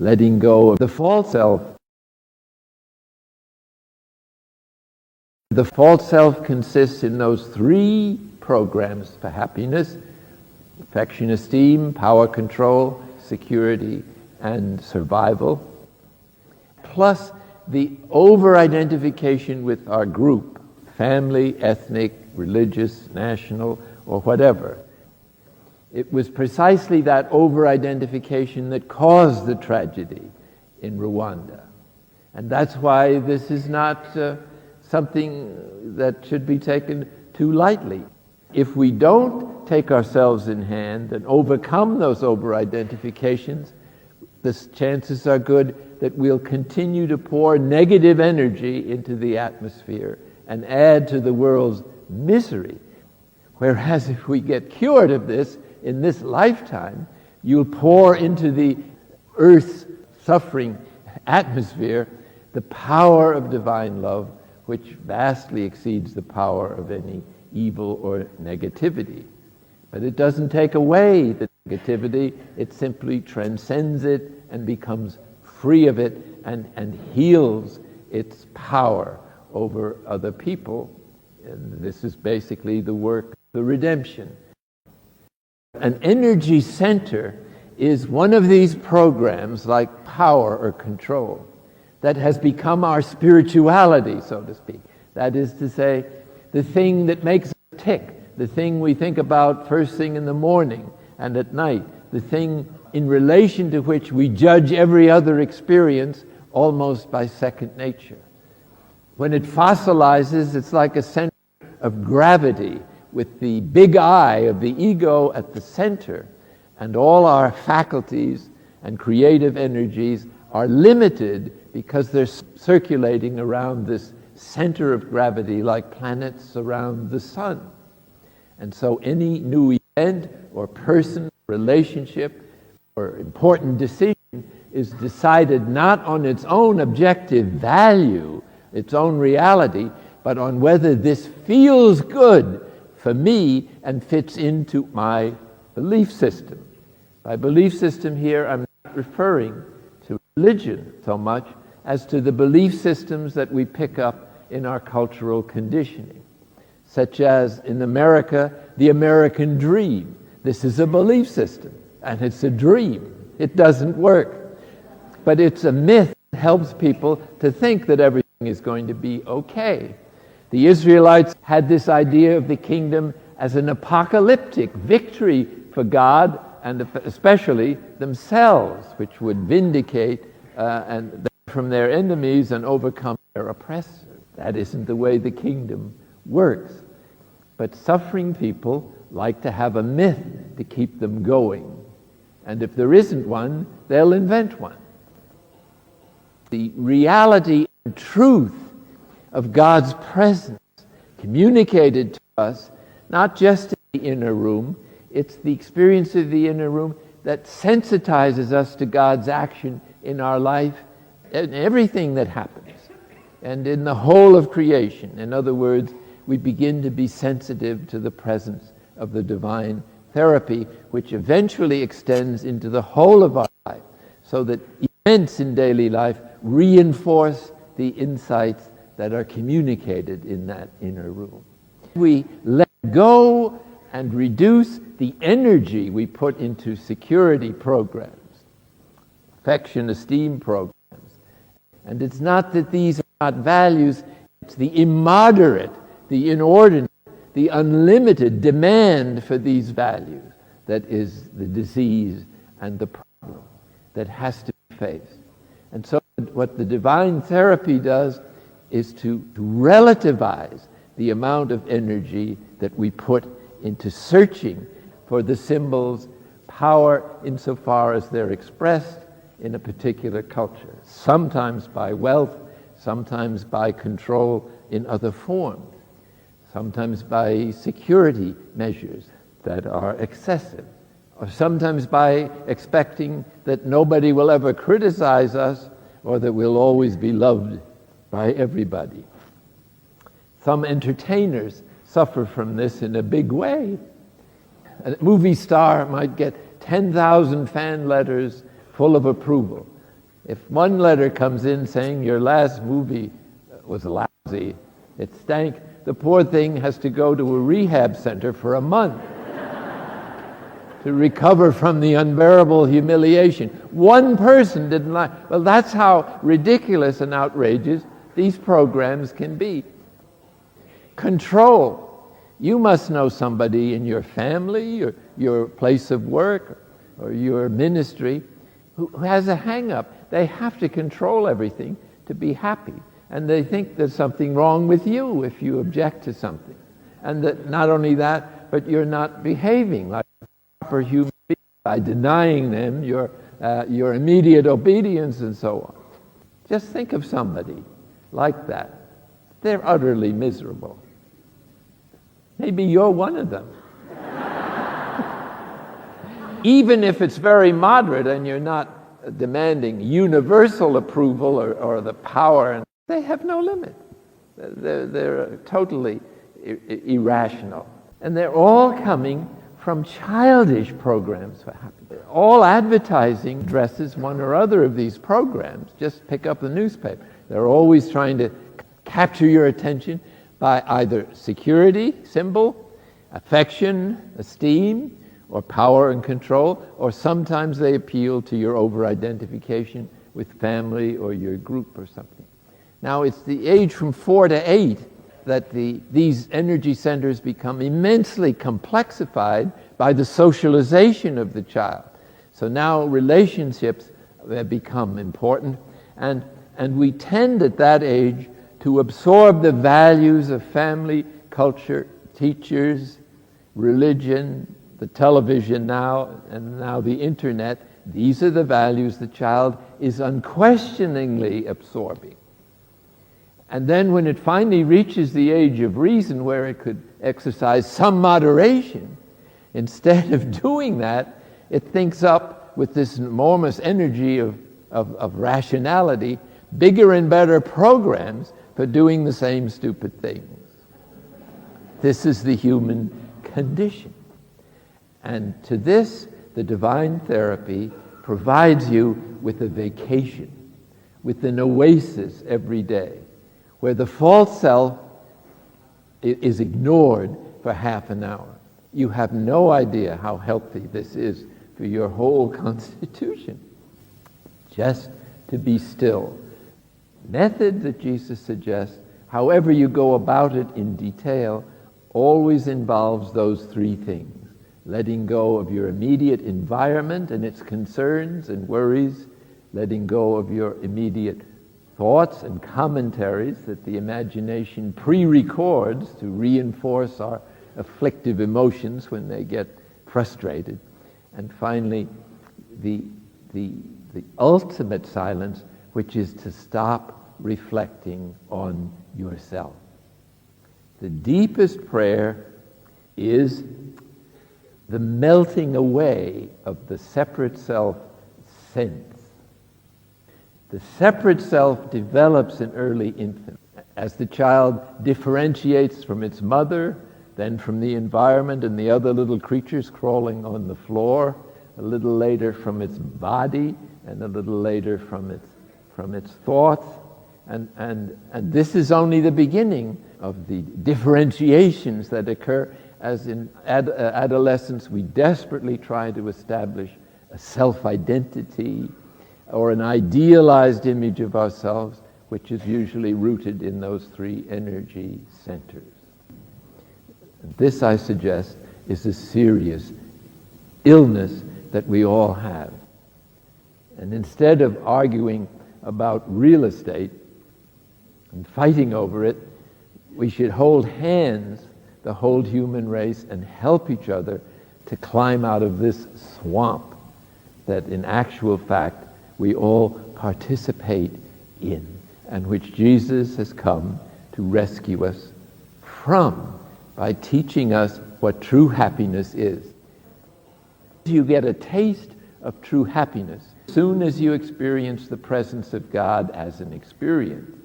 letting go of the false self. The false self consists in those three programs for happiness: affection, esteem, power, control, security, and survival, plus the over-identification with our group, family, ethnic, religious, national, or whatever. It was precisely that over-identification that caused the tragedy in Rwanda. And that's why this is not something that should be taken too lightly. If we don't take ourselves in hand and overcome those over-identifications, the chances are good that we'll continue to pour negative energy into the atmosphere and add to the world's misery. Whereas if we get cured of this in this lifetime, you'll pour into the earth's suffering atmosphere the power of divine love, which vastly exceeds the power of any evil or negativity. But it doesn't take away the negativity, it simply transcends it and becomes free of it and heals its power over other people. And this is basically the work of the redemption. An energy center is one of these programs, like power or control, that has become our spirituality, so to speak. That is to say, the thing that makes us tick, the thing we think about first thing in the morning and at night, the thing in relation to which we judge every other experience almost by second nature. When it fossilizes, it's like a center of gravity with the big eye of the ego at the center, and all our faculties and creative energies are limited because they're circulating around this center of gravity like planets around the sun. And so any new event or person, relationship, or important decision is decided not on its own objective value, its own reality, but on whether this feels good for me and fits into my belief system. By belief system here, I'm not referring to religion so much as to the belief systems that we pick up in our cultural conditioning, such as in America, the American dream. This is a belief system, and it's a dream. It doesn't work. But it's a myth that helps people to think that everything is going to be okay. The Israelites had this idea of the kingdom as an apocalyptic victory for God and especially themselves, which would vindicate and from their enemies and overcome their oppressors. That isn't the way the kingdom works. But suffering people like to have a myth to keep them going. And if there isn't one, they'll invent one. The reality and truth of God's presence communicated to us, not just in the inner room, it's the experience of the inner room that sensitizes us to God's action in our life and everything that happens, and in the whole of creation. In other words, we begin to be sensitive to the presence of the divine therapy, which eventually extends into the whole of our life, so that events in daily life reinforce the insights that are communicated in that inner room. We let go and reduce the energy we put into security programs, affection, esteem programs. And it's not that these are not values, it's the immoderate, the inordinate, the unlimited demand for these values that is the disease and the problem that has to be faced. And so what the divine therapy does is to relativize the amount of energy that we put into searching for the symbols, power insofar as they're expressed in a particular culture, sometimes by wealth, sometimes by control in other forms, sometimes by security measures that are excessive, or sometimes by expecting that nobody will ever criticize us or that we'll always be loved by everybody. Some entertainers suffer from this in a big way. A movie star might get 10,000 fan letters full of approval, If one letter comes in saying your last movie was lousy, it stank, the poor thing has to go to a rehab center for a month to recover from the unbearable humiliation. One person didn't like. Well, that's how ridiculous and outrageous these programs can be. Control. You must know somebody in your family or your place of work or your ministry who has a hang-up. They have to control everything to be happy. And they think there's something wrong with you if you object to something. And that not only that, but you're not behaving like a proper human being by denying them your immediate obedience and so on. Just think of somebody like that. They're utterly miserable. Maybe you're one of them. Even if it's very moderate and you're not demanding universal approval or the power, they have no limit. They're totally irrational. And they're all coming from childish programs for happiness. All advertising addresses one or other of these programs. Just pick up the newspaper. They're always trying to capture your attention by either security, symbol, affection, esteem, or power and control, or sometimes they appeal to your over-identification with family or your group or something. Now, it's the age from 4 to 8 that these energy centers become immensely complexified by the socialization of the child. So now relationships become important, and we tend at that age to absorb the values of family, culture, teachers, religion, the television now, and now the internet. These are the values the child is unquestioningly absorbing. And then when it finally reaches the age of reason where it could exercise some moderation, instead of doing that, it thinks up with this enormous energy of rationality, bigger and better programs for doing the same stupid things. This is the human condition. And to this, the divine therapy provides you with a vacation, with an oasis every day, where the false self is ignored for half an hour. You have no idea how healthy this is for your whole constitution. Just to be still. Method that Jesus suggests, however you go about it in detail, always involves those three things. Letting go of your immediate environment and its concerns and worries, letting go of your immediate thoughts and commentaries that the imagination pre-records to reinforce our afflictive emotions when they get frustrated. And finally, the ultimate silence, which is to stop reflecting on yourself. The deepest prayer is the melting away of the separate self sense. The separate self develops in early infant. As the child differentiates from its mother, then from the environment and the other little creatures crawling on the floor, a little later from its body, and a little later from its thoughts. And this is only the beginning of the differentiations that occur as in adolescence we desperately try to establish a self-identity or an idealized image of ourselves, which is usually rooted in those three energy centers. This, I suggest, is a serious illness that we all have. And instead of arguing about real estate and fighting over it, we should hold hands, the whole human race, and help each other to climb out of this swamp that in actual fact we all participate in, and which Jesus has come to rescue us from by teaching us what true happiness is. You get a taste of true happiness as soon as you experience the presence of God as an experience.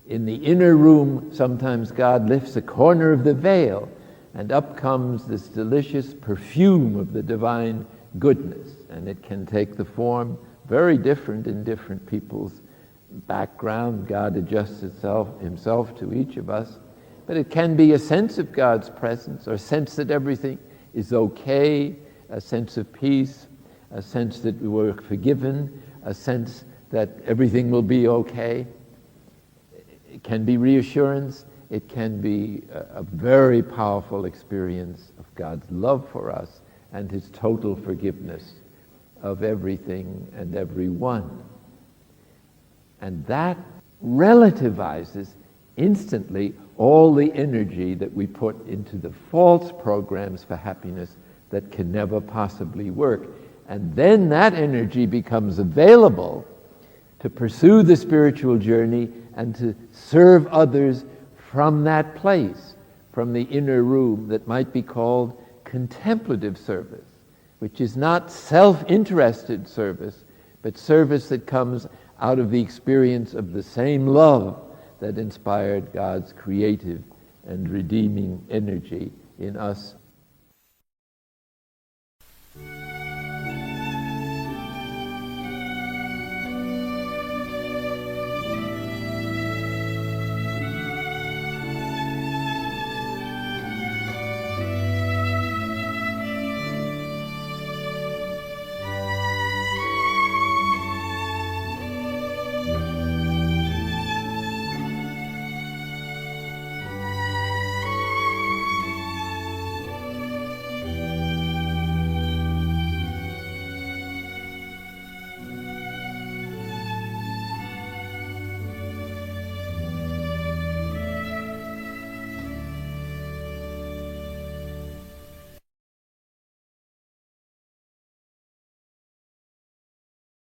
In the inner room, sometimes God lifts a corner of the veil, and up comes this delicious perfume of the divine goodness, and it can take the form very different in different people's background. God adjusts himself to each of us. But it can be a sense of God's presence, or a sense that everything is okay, a sense of peace, a sense that we were forgiven, a sense that everything will be okay. It can be reassurance. It can be a very powerful experience of God's love for us and his total forgiveness of everything and everyone. And that relativizes instantly all the energy that we put into the false programs for happiness that can never possibly work. And then that energy becomes available to pursue the spiritual journey and to serve others from that place, from the inner room that might be called contemplative service, which is not self-interested service, but service that comes out of the experience of the same love that inspired God's creative and redeeming energy in us